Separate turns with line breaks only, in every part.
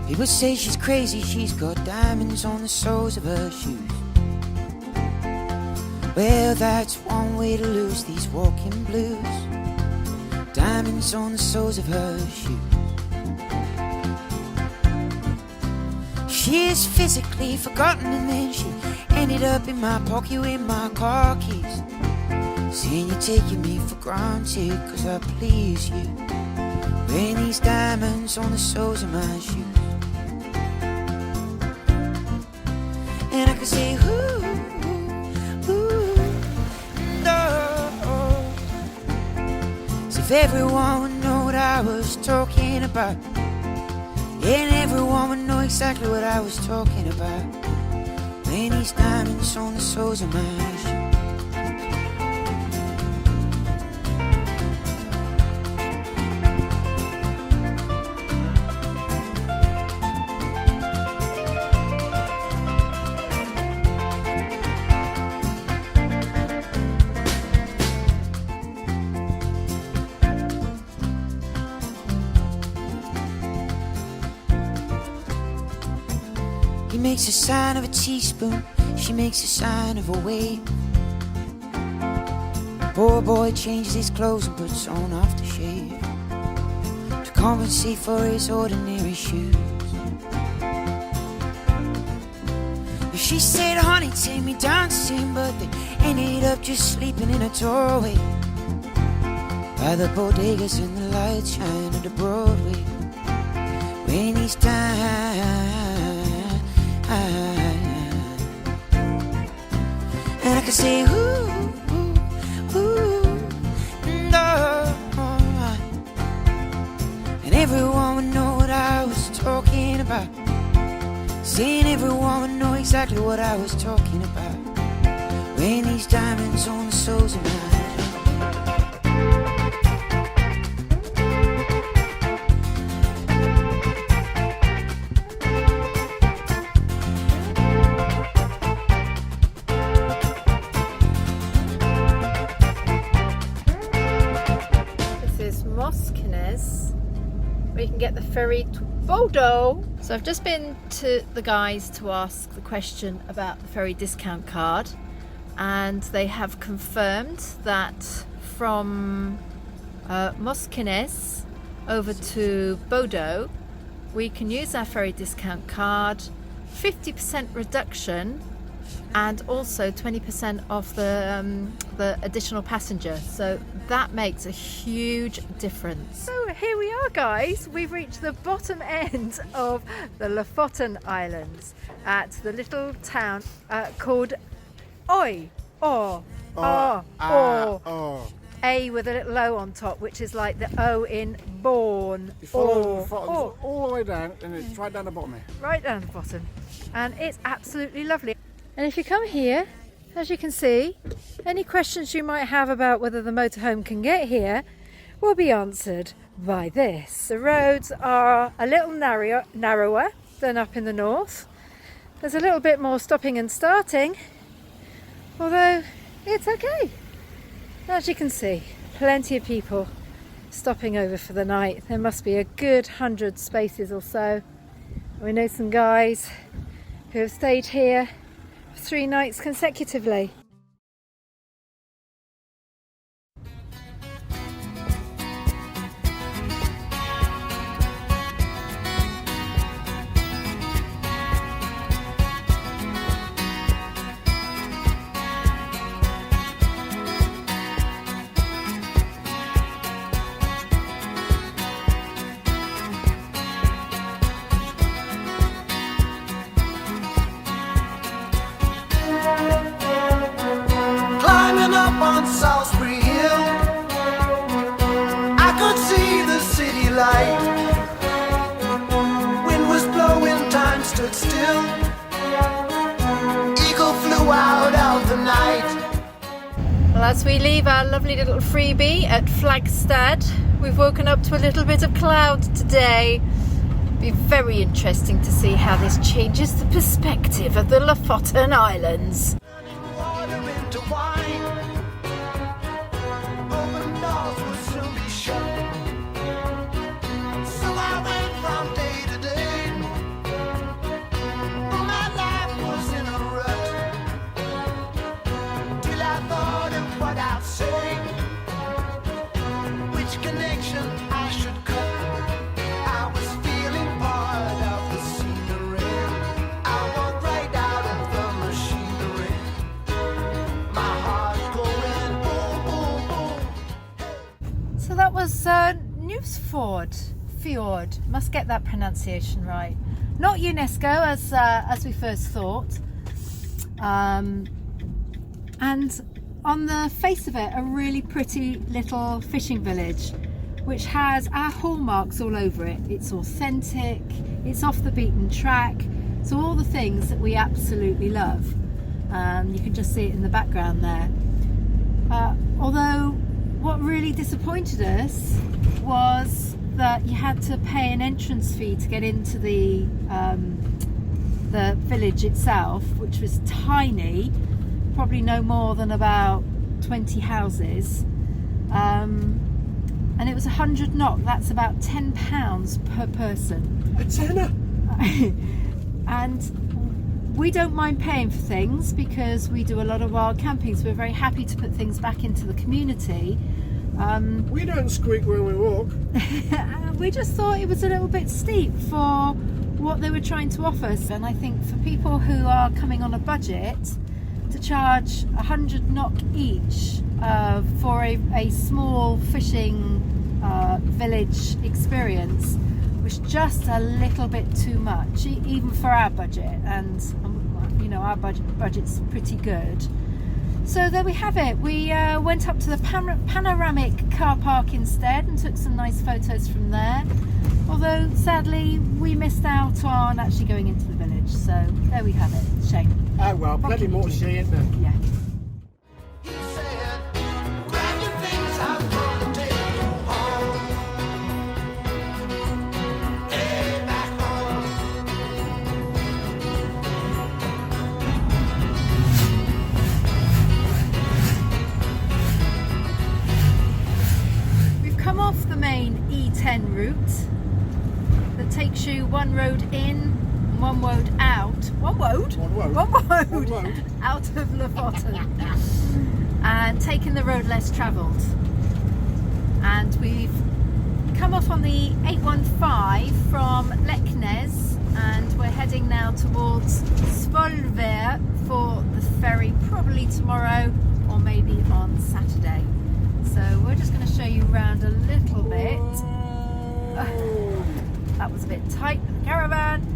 People say she's crazy, she's got diamonds on the soles of her shoes. Well, that's one way to lose these walking blues. Diamonds on the soles of her shoes. She is physically forgotten, and then she ended up in my pocket with my car keys. Saying you're taking me for granted, 'cause I please you. Wearing these diamonds on the soles of my shoes. And I could say, ooh, ooh, no. So if everyone would know what I was talking about, and everyone would know exactly what I was talking about. Wearing these diamonds on the soles of my shoes. He makes a sign of a teaspoon, she makes a sign of a wave. Poor boy changes his clothes and puts on aftershave to compensate for his ordinary shoes. She said, honey, take me dancing, but they ended up just sleeping in a doorway by the bodegas and the lights shine of the Broadway. When he's down, and I could say, ooh, ooh, ooh, no. And everyone would know what I was talking about. Saying everyone would know exactly what I was talking about. Wearing these diamonds on the soles of my shoes.
Where you can get the ferry to Bodo. So I've just been to the guys to ask the question about the ferry discount card, and they have confirmed that from Moskines over to Bodo we can use our ferry discount card, 50% reduction, and also 20% off the additional passenger. So that makes a huge difference. So here we are, guys. We've reached the bottom end of the Lofoten Islands at the little town called A with a little O on top, which is like the O in born.
You follow all the way down, and it's right down the bottom here.
Right down the bottom. And it's absolutely lovely. And if you come here, as you can see, any questions you might have about whether the motorhome can get here will be answered by this. The roads are a little narrower than up in the north. There's a little bit more stopping and starting, although it's okay. As you can see, plenty of people stopping over for the night. There must be a good 100 spaces or so. We know some guys who have stayed here 3 nights consecutively.
light. Wind was blowing, time stood still. Eagle flew out of the night.
Well, as we leave our lovely little freebie at Flagstad, we've woken up to a little bit of cloud today. Be very interesting to see how this changes the perspective of the Lofoten Islands.
Turning water into wine. Open doors will soon be shut. So I went from day to day. My life was in a rut. Till I thought of what I'd say. Which connection I should cut. I was feeling part of the scenery. I walked right out of the machinery. My heart going boom, boom, boom.
So that was Fjord. Must get that pronunciation right. Not UNESCO as we first thought. And on the face of it, a really pretty little fishing village, which has our hallmarks all over it. It's authentic, it's off the beaten track, so all the things that we absolutely love. You can just see it in the background there. Although what really disappointed us was that you had to pay an entrance fee to get into the village itself, which was tiny, probably no more than about 20 houses. And it was 100 knock, that's about £10 per person.
A tenner.
And we don't mind paying for things because we do a lot of wild camping, so we're very happy to put things back into the community.
We don't squeak when we walk.
We just thought it was a little bit steep for what they were trying to offer us, and I think for people who are coming on a budget, to charge 100 knock each for a small fishing village experience was just a little bit too much, even for our budget, and you know, our budget's pretty good. So there we have it. We went up to the panoramic car park instead and took some nice photos from there, although sadly we missed out on actually going into the village. So there we have it. Shame.
Oh well, plenty more to see, isn't there?
Yeah.
He said, grab your things, I'm gonna take you home. Hey, back home.
We've come off the main E10 route that takes you one road in, one road out. One road?
One road.
Out of Lofoten. And taken the road less travelled. And we've come off on the 815 from Leknes, and we're heading now towards Solsbury for the ferry, probably tomorrow or maybe on Saturday. So we're just going to show you around a little bit. That was a bit tight with the caravan.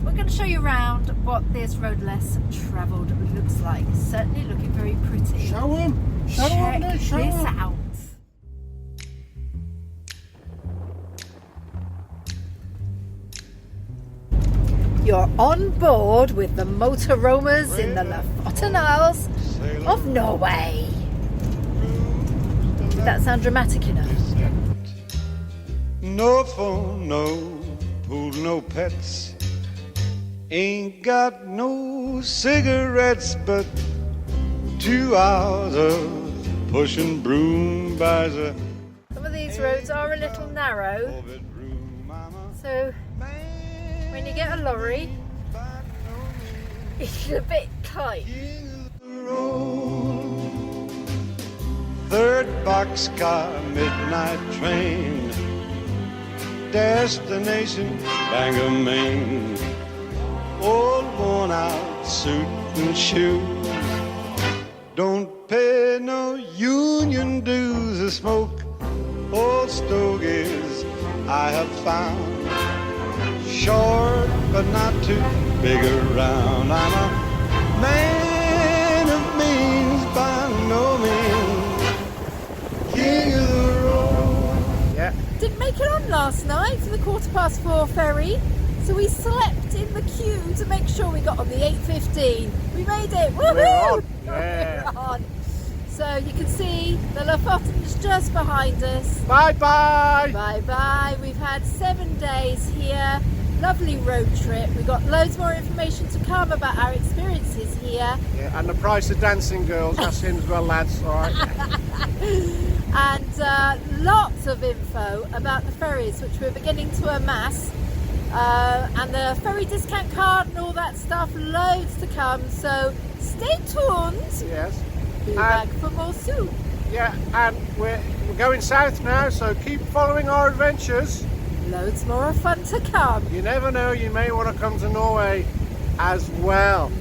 We're going to show you around what this road less travelled looks like. Certainly looking very pretty.
Show them.
Check this out. You're on board with the Motoroamers in the Lofoten Isles of Norway. Did that sound dramatic enough?
No phone, no pool, no pets. Ain't got no cigarettes, but 2 hours of pushing broom buys a
Some of these roads are a little narrow, so when you get a lorry, it's a bit tight.
Third boxcar, midnight train, destination Bangor, Maine. Old worn out suit and shoes, don't pay no union dues or smoke old stogies I have found. Short but not too big around. I'm a man of means by no means. King of the road.
Yeah.
Didn't make it on last night for the 4:15 ferry, so we slept in the queue to make sure we got on the 8:15. We made it! Woohoo!
We're on. Yeah.
We're on. So you can see the Lofoten's just behind us.
Bye bye.
Bye bye. We've had 7 days here. Lovely road trip. We've got loads more information to come about our experiences here.
Yeah, and the price of dancing girls, that's him as well, lads. All right.
And lots of info about the ferries, which we're beginning to amass. And the ferry discount card and all that stuff. Loads to come. So stay tuned.
Yes.
Be back for more soon.
Yeah, and we're going south now, so keep following our adventures.
Loads more fun to come.
You never know, you may want to come to Norway as well.